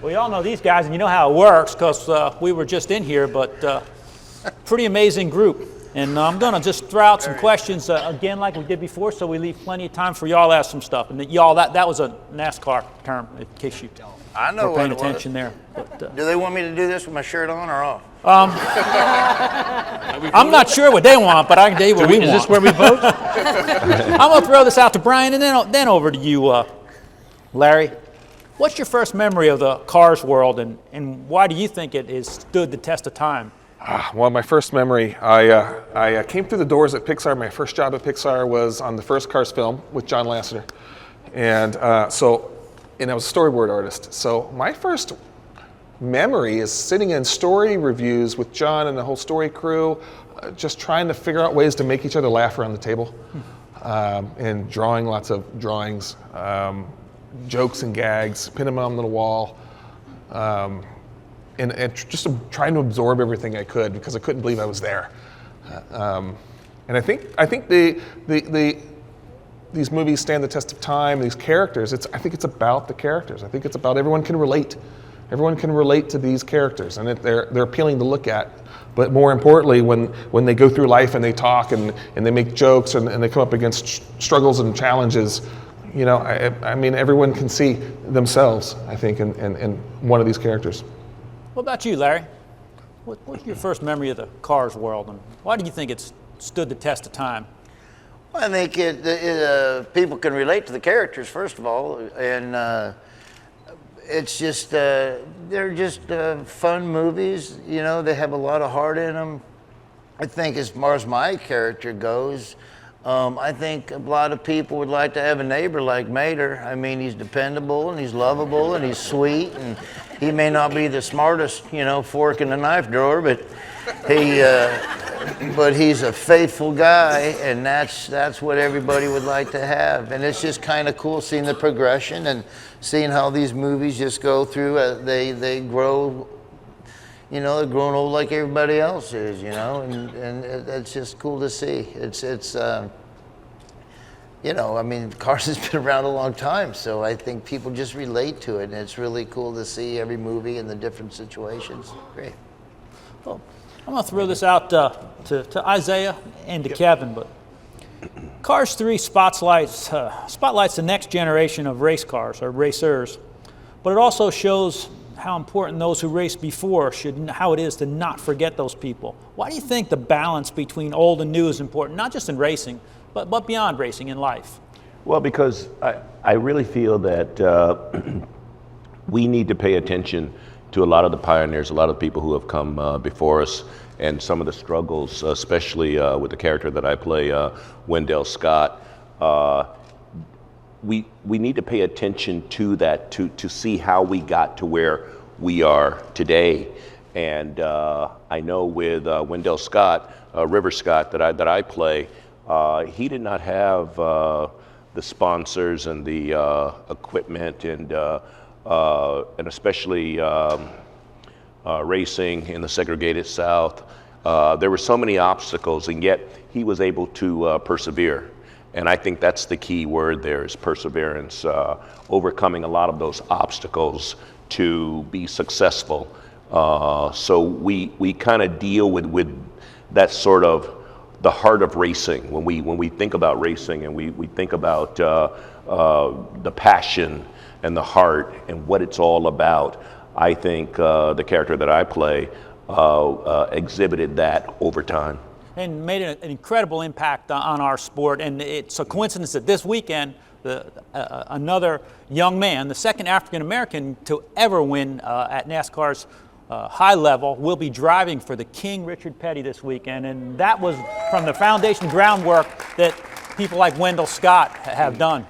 Well, you all know these guys, and you know how it works because we were just in here, but pretty amazing group. And I'm going to just throw out some questions again like we did before, so we leave plenty of time for y'all to ask some stuff. And y'all, that was a NASCAR term, in case you were paying attention there. But, do they want me to do this with my shirt on or off? I'm not sure what they want, but I can tell you what we want. Is this where we vote? I'm going to throw this out to Brian and then over to you, Larry. What's your first memory of the Cars world, and why do you think it has stood the test of time? Well, my first memory, I came through the doors at Pixar. My first job at Pixar was on the first Cars film with John Lasseter. And I was a storyboard artist. So my first memory is sitting in story reviews with John and the whole story crew, just trying to figure out ways to make each other laugh around the table, and drawing lots of drawings, jokes and gags, pinning them on the wall, and just trying to absorb everything I could because I couldn't believe I was there. And I think these movies stand the test of time. These characters, I think it's about the characters. I think it's about everyone can relate. Everyone can relate to these characters, and they're appealing to look at. But more importantly, when they go through life and they talk and they make jokes and they come up against struggles and challenges, you know, I mean, everyone can see themselves, I think, in one of these characters. What about you, Larry? What's your first memory of the Cars world, and why do you think it's stood the test of time? Well, I think people can relate to the characters, first of all, and it's just, they're just fun movies. You know, they have a lot of heart in them. I think as far as my character goes, I think a lot of people would like to have a neighbor like Mater. I mean, he's dependable and he's lovable and he's sweet, and he may not be the smartest, you know, fork in the knife drawer, but he's a faithful guy, and that's what everybody would like to have. And it's just kind of cool seeing the progression and seeing how these movies just go through. They grow, you know, they're growing old like everybody else is, you know, and it's just cool to see. It's you know, I mean, Cars has been around a long time, so I think people just relate to it, and it's really cool to see every movie in the different situations. Great. Well, I'm going to throw this out to Isiah and to Kevin, but Cars 3 spotlights the next generation of race cars, or racers, but it also shows how important those who raced before how it is to not forget those people. Why do you think the balance between old and new is important, not just in racing, but beyond racing in life? Well, because I really feel that we need to pay attention to a lot of the pioneers, a lot of people who have come before us, and some of the struggles, especially with the character that I play, Wendell Scott. We need to pay attention to that to see how we got to where we are today. And I know with Wendell Scott, River Scott that I play, he did not have the sponsors and the equipment and especially racing in the segregated South. There were so many obstacles, and yet he was able to persevere. And I think that's the key word there, is perseverance, overcoming a lot of those obstacles to be successful. So we kind of deal with that sort of the heart of racing when we think about racing, and we think about the passion and the heart and what it's all about. I think the character that I play exhibited that over time. And made an incredible impact on our sport. And it's a coincidence that this weekend, another young man, the second African American to ever win at NASCAR's high level, will be driving for the King Richard Petty this weekend. And that was from the foundation groundwork that people like Wendell Scott have done.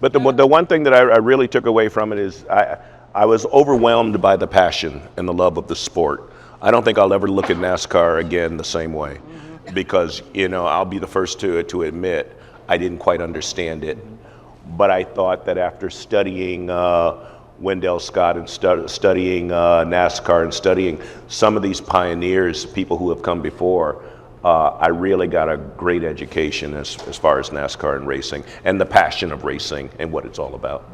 But the one thing that I really took away from it is I was overwhelmed by the passion and the love of the sport. I don't think I'll ever look at NASCAR again the same way, because, you know, I'll be the first to admit I didn't quite understand it. But I thought that after studying Wendell Scott and studying NASCAR and studying some of these pioneers, people who have come before, I really got a great education as far as NASCAR and racing and the passion of racing and what it's all about.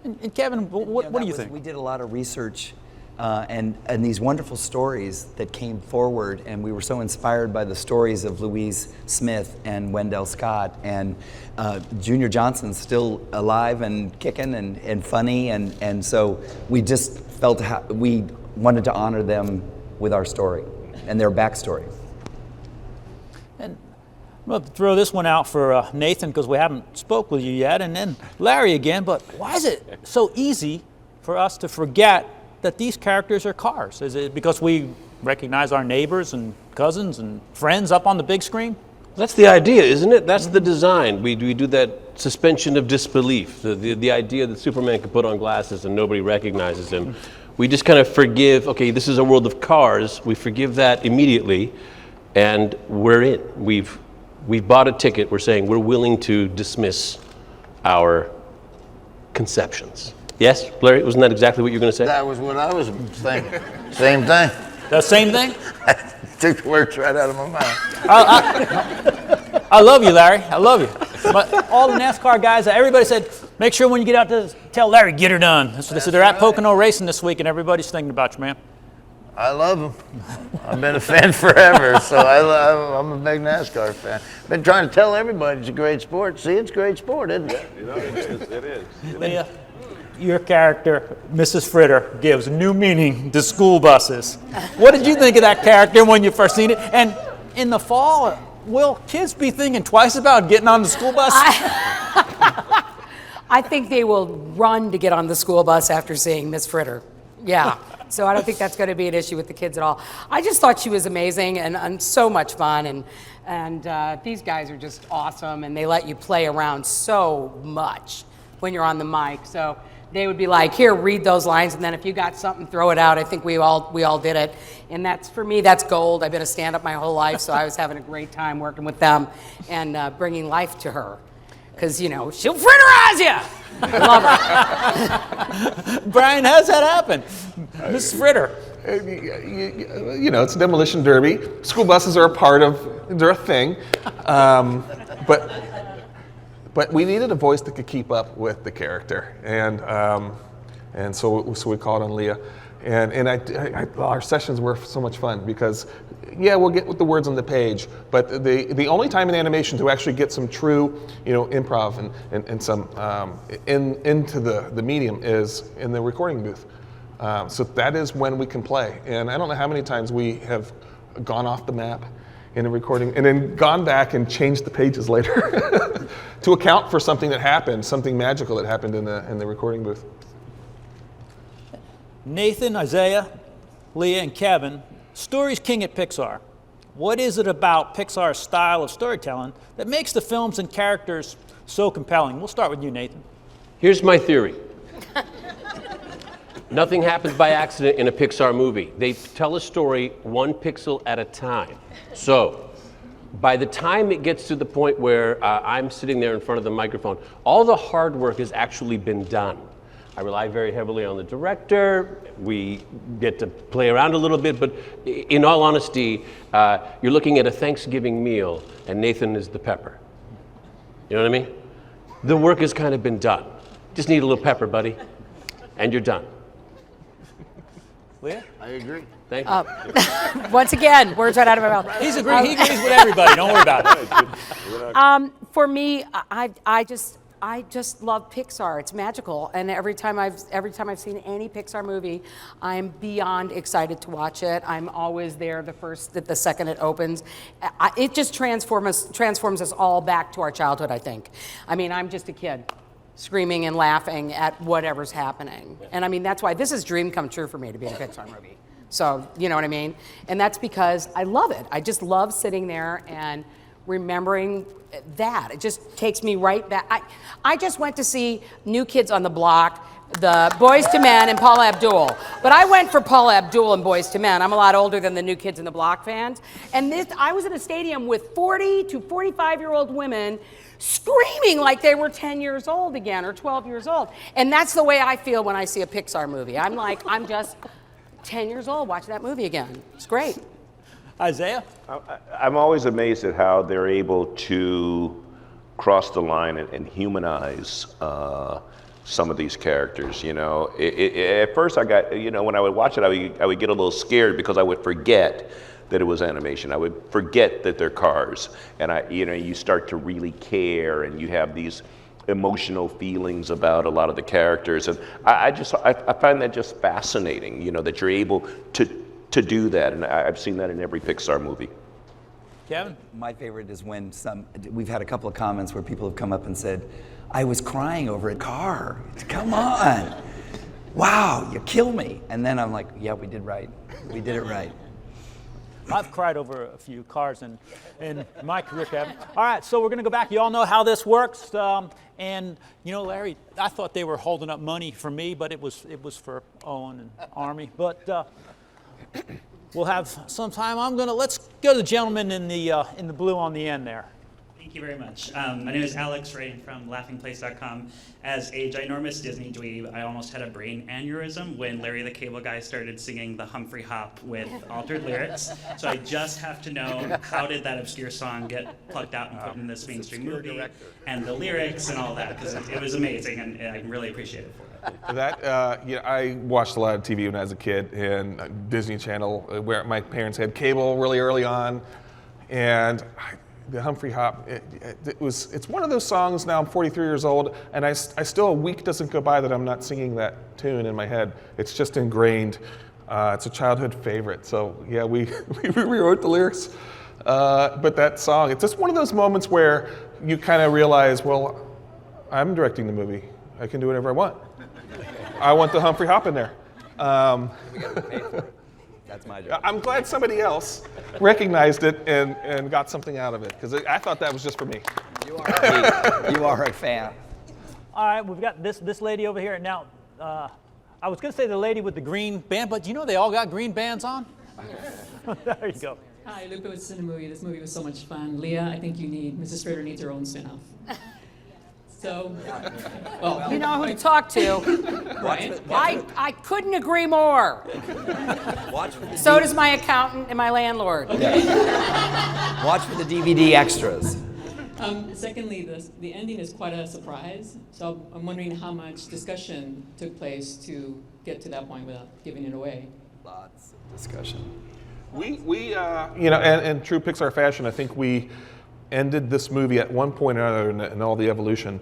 And Kevin, what do you think? We did a lot of research and these wonderful stories that came forward, and we were so inspired by the stories of Louise Smith and Wendell Scott, and Junior Johnson's still alive and kicking and funny, and so we just felt we wanted to honor them with our story and their backstory. And I'm going to throw this one out for Nathan, because we haven't spoke with you yet, and then Larry again, but why is it so easy for us to forget that these characters are cars? Is it because we recognize our neighbors and cousins and friends up on the big screen? That's the idea, isn't it? That's the design. We do that suspension of disbelief, the idea that Superman could put on glasses and nobody recognizes him. We just kind of forgive, okay, this is a world of cars. We forgive that immediately, and we're in. We've bought a ticket. We're saying we're willing to dismiss our conceptions. Yes, Larry, wasn't that exactly what you were going to say? That was what I was thinking. Same thing. The same thing? Took the words right out of my mouth. I love you, Larry. I love you. But all the NASCAR guys, everybody said, make sure when you get out to tell Larry, get her done. So they're at Pocono Racing this week, and everybody's thinking about you, man. I love him. I've been a fan forever, so I'm a big NASCAR fan. Been trying to tell everybody it's a great sport. See, it's a great sport, isn't it? It is. Leah, your character, Mrs. Fritter, gives new meaning to school buses. What did you think of that character when you first seen it? And in the fall, will kids be thinking twice about getting on the school bus? I think they will run to get on the school bus after seeing Miss Fritter. Yeah. So I don't think that's going to be an issue with the kids at all. I just thought she was amazing and so much fun. And these guys are just awesome, and they let you play around so much when you're on the mic. So they would be like, here, read those lines, and then if you got something, throw it out. I think we all did it. And that's, for me, that's gold. I've been a stand-up my whole life, so I was having a great time working with them and bringing life to her. Because, you know, she'll fritterize you. I love her. Brian, how's that happen? Mrs. Fritter. You know, it's a demolition derby. School buses are a part of, they're a thing. But we needed a voice that could keep up with the character. And so we called on Leah. And our sessions were so much fun because, yeah, we'll get with the words on the page, but the only time in animation to actually get some true, you know, improv and some into the medium is in the recording booth. So that is when we can play. And I don't know how many times we have gone off the map in a recording and then gone back and changed the pages later to account for something that happened, something magical that happened in the recording booth. Nathan, Isiah, Leah, and Kevin, story's king at Pixar. What is it about Pixar's style of storytelling that makes the films and characters so compelling? We'll start with you, Nathan. Here's my theory. Nothing happens by accident in a Pixar movie. They tell a story one pixel at a time. So by the time it gets to the point where I'm sitting there in front of the microphone, all the hard work has actually been done. I rely very heavily on the director. We get to play around a little bit, but in all honesty, you're looking at a Thanksgiving meal and Nathan is the pepper. You know what I mean? The work has kind of been done. Just need a little pepper, buddy, and you're done. Leah? I agree. Thank you. Once again, words right out of my mouth. He agrees with everybody. Don't worry about it. For me, I just love Pixar. It's magical, and every time I've seen any Pixar movie, I'm beyond excited to watch it. I'm always there the second it opens. It just transforms us all back to our childhood, I think. I mean, I'm just a kid screaming and laughing at whatever's happening. And I mean, that's why this is dream come true for me to be in a Pixar movie. So, you know what I mean? And that's because I love it. I just love sitting there and remembering that. It just takes me right back. I just went to see New Kids on the Block, the Boys to Men and Paula Abdul. But I went for Paula Abdul and Boys to Men. I'm a lot older than the New Kids on the Block fans. And I was in a stadium with 40 to 45-year-old women screaming like they were 10 years old again or 12 years old. And that's the way I feel when I see a Pixar movie. I'm like, I'm just 10 years old watching that movie again. It's great. Isiah? I'm always amazed at how they're able to cross the line and humanize some of these characters. You know, at first I got, you know, when I would watch it, I would get a little scared because I would forget that it was animation. I would forget that they're cars, and you start to really care, and you have these emotional feelings about a lot of the characters, and I find that just fascinating. You know, that you're able to do that, and I've seen that in every Pixar movie. Kevin? My favorite is when we've had a couple of comments where people have come up and said, I was crying over a car. Come on. Wow, you kill me. And then I'm like, yeah, we did right. We did it right. I've cried over a few cars in my career, Kevin. All right, so we're going to go back. You all know how this works. And, you know, Larry, I thought they were holding up money for me, but it was for Owen and Army. But we'll have some time. Let's go to the gentleman in the blue on the end there. Thank you very much. My name is Alex Ray from laughingplace.com. As a ginormous Disney dweeb, I almost had a brain aneurysm when Larry the Cable Guy started singing the Humphrey Hop with altered lyrics. So I just have to know, how did that obscure song get plucked out and put in this mainstream movie, and the lyrics and all that, because it was amazing, and I really appreciate it for it. I watched a lot of TV when I was a kid, and Disney Channel, where my parents had cable really early on, and the Humphrey Hop, it's one of those songs. Now I'm 43 years old, and I still, a week doesn't go by that I'm not singing that tune in my head. It's just ingrained. It's a childhood favorite. So yeah, we rewrote the lyrics, but that song, it's just one of those moments where you kind of realize, well, I'm directing the movie. I can do whatever I want. I want the Humphrey Hop in there. We got to pay for it. That's my job. I'm glad somebody else recognized it and got something out of it, because I thought that was just for me. You are a fan. All right, we've got this lady over here. Now, I was going to say the lady with the green band, but you know they all got green bands on? There you go. Hi, Lupe with Cinemovie. This movie was so much fun. Leah, I think Mrs. Fritter needs her own spinoff. So, well, You know who to talk to. right? I couldn't agree more. Watch for the So does my accountant and my landlord. Watch for the DVD extras. Secondly, the ending is quite a surprise. So I'm wondering how much discussion took place to get to that point without giving it away. Lots of discussion. We in true Pixar fashion, I think we ended this movie at one point or another in all the evolution.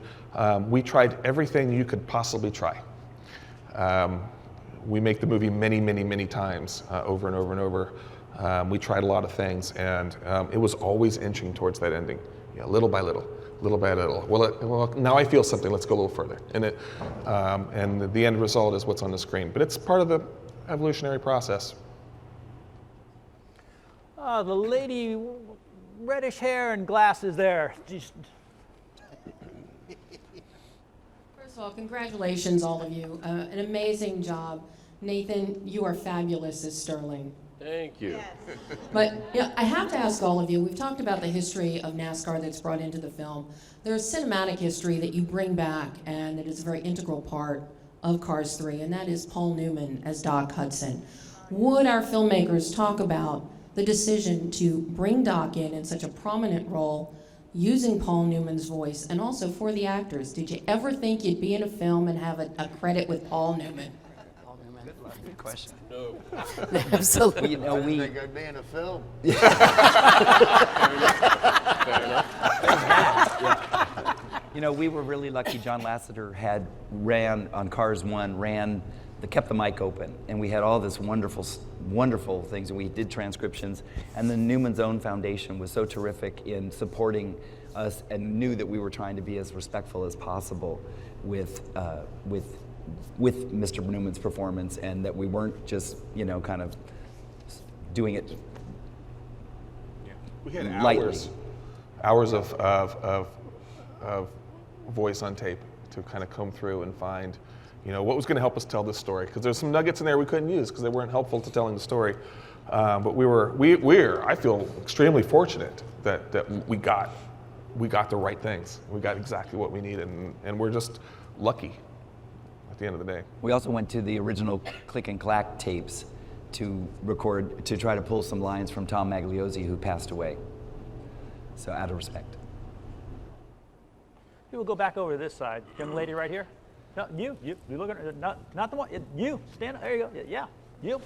We tried everything you could possibly try. We make the movie many, many, many times, over and over and over. We tried a lot of things, and it was always inching towards that ending, little by little, little by little. Well, now I feel something. Let's go a little further, and the end result is what's on the screen. But it's part of the evolutionary process. The lady, reddish hair and glasses there. Just, First of all, congratulations, all of you. An amazing job. Nathan, you are fabulous as Sterling. Thank you. But I have to ask all of you, we've talked about the history of NASCAR that's brought into the film. There's cinematic history that you bring back, and that is a very integral part of Cars 3, and that is Paul Newman as Doc Hudson. Would our filmmakers talk about the decision to bring Doc in such a prominent role, using Paul Newman's voice, and also for the actors? Did you ever think you'd be in a film and have a credit with Paul Newman? Good question. No. Absolutely. I think I'd be in a film. We were really lucky. John Lasseter ran on Cars 1, kept the mic open, and we had all this wonderful things, and we did transcriptions, and the Newman's Own Foundation was so terrific in supporting us and knew that we were trying to be as respectful as possible with Mr. Newman's performance, and that we weren't just, kind of doing it We had lightly. hours of voice on tape to kind of comb through and find, what was going to help us tell this story. Because there's some nuggets in there we couldn't use because they weren't helpful to telling the story. But we're, I feel extremely fortunate that we got the right things. We got exactly what we needed, and we're just lucky at the end of the day. We also went to the original Click and Clack tapes to try to pull some lines from Tom Magliozzi, who passed away. So out of respect. we'll go back over to this side. Young lady right here. No, you look at not the one. You stand up. There you go. Yeah, you.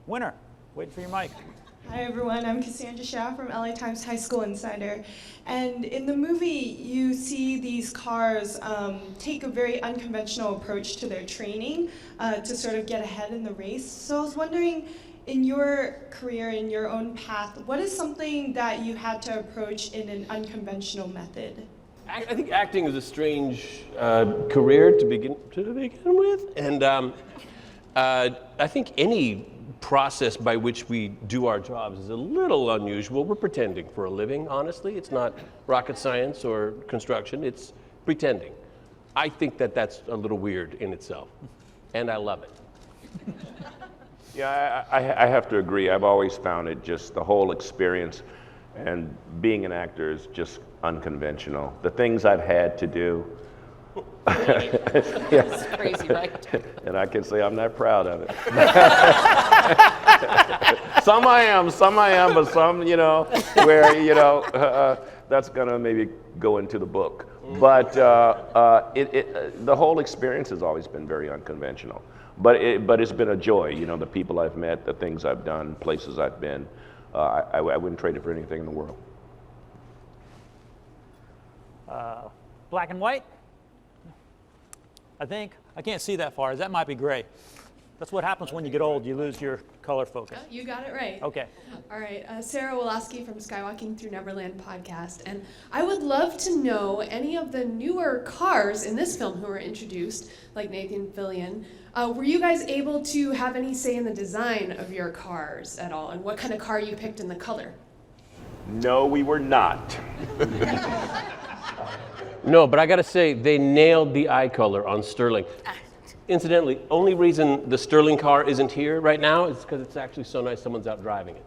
Winner. Waiting for your mic. Hi everyone, I'm Cassandra Shah from LA Times High School Insider. And in the movie, you see these cars take a very unconventional approach to their training to sort of get ahead in the race. So I was wondering, in your career, in your own path, what is something that you had to approach in an unconventional method? I think acting is a strange career to begin with, and I think any process by which we do our jobs is a little unusual. We're pretending for a living, honestly. It's not rocket science or construction, it's pretending. I think that that's a little weird in itself, and I love it. Yeah, I have to agree. I've always found it just the whole experience and being an actor is just unconventional. The things I've had to do. It's crazy, right? And I can say I'm not proud of it. Some I am, but some, where, that's gonna maybe go into the book. But the whole experience has always been very unconventional. But it's been a joy, the people I've met, the things I've done, places I've been. I wouldn't trade it for anything in the world. Black and white? I can't see that far. That might be gray. That's what happens when you get old. You lose your color focus. Oh, you got it right. Okay. All right, Sarah Woloski from Skywalking Through Neverland podcast. And I would love to know any of the newer cars in this film who were introduced, like Nathan Fillion. Were you guys able to have any say in the design of your cars at all, and what kind of car you picked and the color? No, we were not. No, but I gotta say, they nailed the eye color on Sterling. Incidentally, only reason the Sterling car isn't here right now is because it's actually so nice someone's out driving it.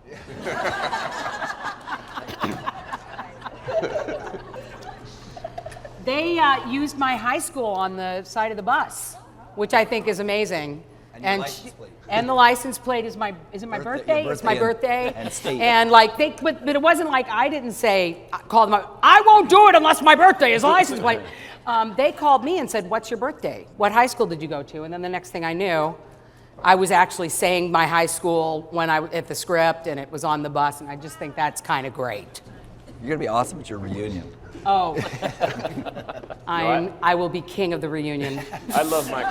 They used my high school on the side of the bus, which I think is amazing. And your license plate. And the license plate is it my birthday? It's my birthday. And state. And but it wasn't like I didn't call them up, I won't do it unless my birthday is a license plate. They called me and said, what's your birthday? What high school did you go to? And then the next thing I knew, I was actually saying my high school at the script, and it was on the bus, and I just think that's kind of great. You're gonna be awesome at your reunion. Oh, I will be king of the reunion. I love my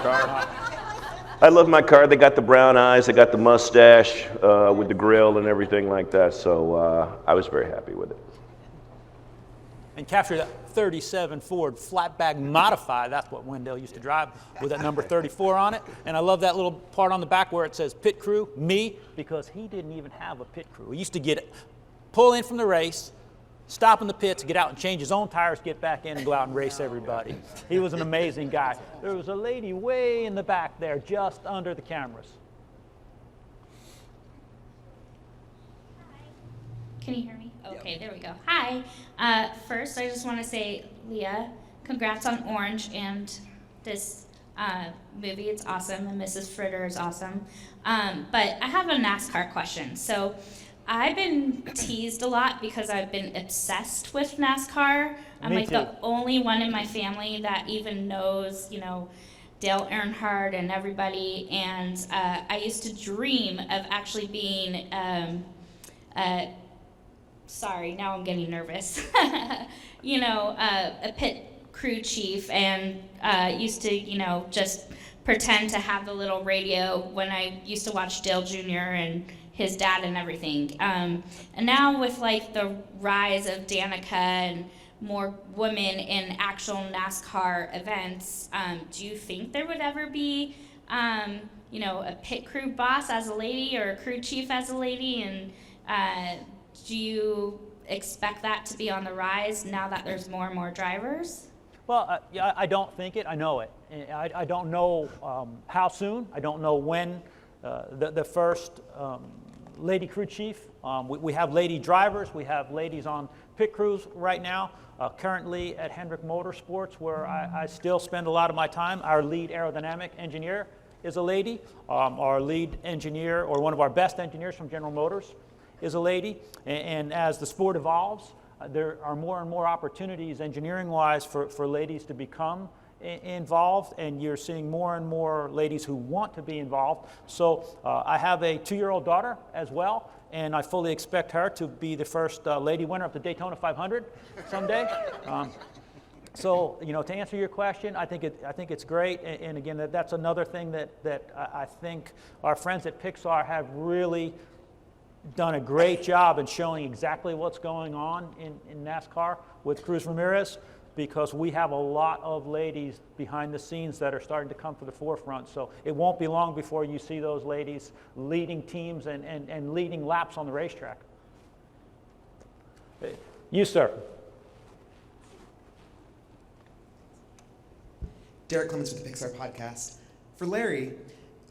car. They got the brown eyes, they got the mustache with the grill and everything like that. So I was very happy with it. And capture that 37 Ford flatback modified. That's what Wendell used to drive with that number 34 on it. And I love that little part on the back where it says pit crew, me, because he didn't even have a pit crew. He used to pull in from the race, stop in the pits, get out and change his own tires, get back in and go out and race everybody. He was an amazing guy. There was a lady way in the back there, just under the cameras. Can you hear me? Okay, there we go. Hi. First, I just want to say, Leah, congrats on Orange and this movie. It's awesome, and Mrs. Fritter is awesome. But I have a NASCAR question. So I've been teased a lot because I've been obsessed with NASCAR. I'm Me like too. the only one in my family that even knows, Dale Earnhardt and everybody. And I used to dream of actually being, sorry, now I'm getting nervous. A pit crew chief, and used to, just pretend to have the little radio when I used to watch Dale Jr. and his dad and everything. And now with the rise of Danica and more women in actual NASCAR events, do you think there would ever be, a pit crew boss as a lady or a crew chief as a lady? And do you expect that to be on the rise now that there's more and more drivers? Well, I don't think it. I know it. I don't know how soon. I don't know when the first lady crew chief. We have lady drivers. We have ladies on pit crews right now. Currently at Hendrick Motorsports, where I still spend a lot of my time, our lead aerodynamic engineer is a lady. Our lead engineer, or one of our best engineers from General Motors, is a lady. And as the sport evolves, there are more and more opportunities engineering-wise for ladies to become involved, and you're seeing more and more ladies who want to be involved. So I have a 2-year-old daughter as well, and I fully expect her to be the first lady winner of the Daytona 500 someday. So, to answer your question, I think it's great, and again, that's another thing that I think our friends at Pixar have really done a great job in showing exactly what's going on in NASCAR with Cruz Ramirez, because we have a lot of ladies behind the scenes that are starting to come to the forefront. So it won't be long before you see those ladies leading teams and leading laps on the racetrack. You, sir. Derek Clemens with the Pixar Podcast. For Larry,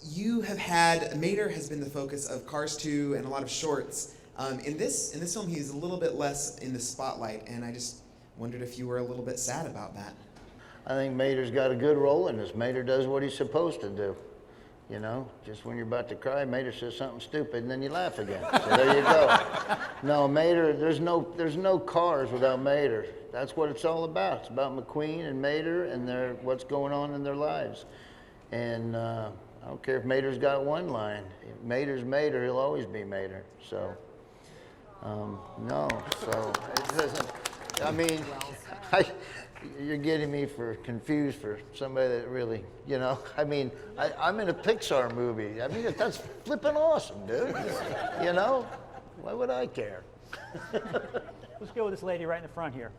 you have had, Mater has been the focus of Cars 2 and a lot of shorts. In this film, he's a little bit less in the spotlight, and I just wondered if you were a little bit sad about that. I think Mater's got a good role in this. Mater does what he's supposed to do. Just when you're about to cry, Mater says something stupid, and then you laugh again. So there you go. No, Mater, there's no Cars without Mater. That's what it's all about. It's about McQueen and Mater and what's going on in their lives. And I don't care if Mater's got one line. If Mater's Mater, he'll always be Mater. So, no. So it doesn't. I mean, you're getting me confused for somebody that really, I mean, I'm in a Pixar movie. I mean, that's flipping awesome, dude. Why would I care? Let's go with this lady right in the front here.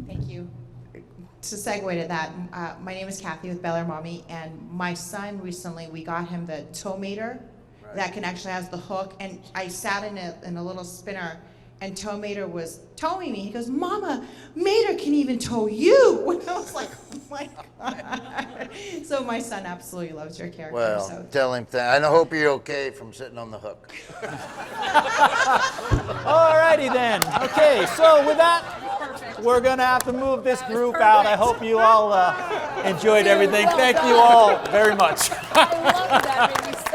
Thank you. To segue to that, my name is Kathy with Bel Air Mommy, and my son recently, we got him the tow meter that can actually has the hook, and I sat in a little spinner, and Tow Mater was towing me. He goes, "Mama, Mater can even tow you." And I was like, "Oh my God." So my son absolutely loves your character. Well, so. tell him I hope you're okay from sitting on the hook. All righty then. Okay, so with that, we're going to have to move this group out. I hope you all enjoyed everything. Thank you all very much. I love that.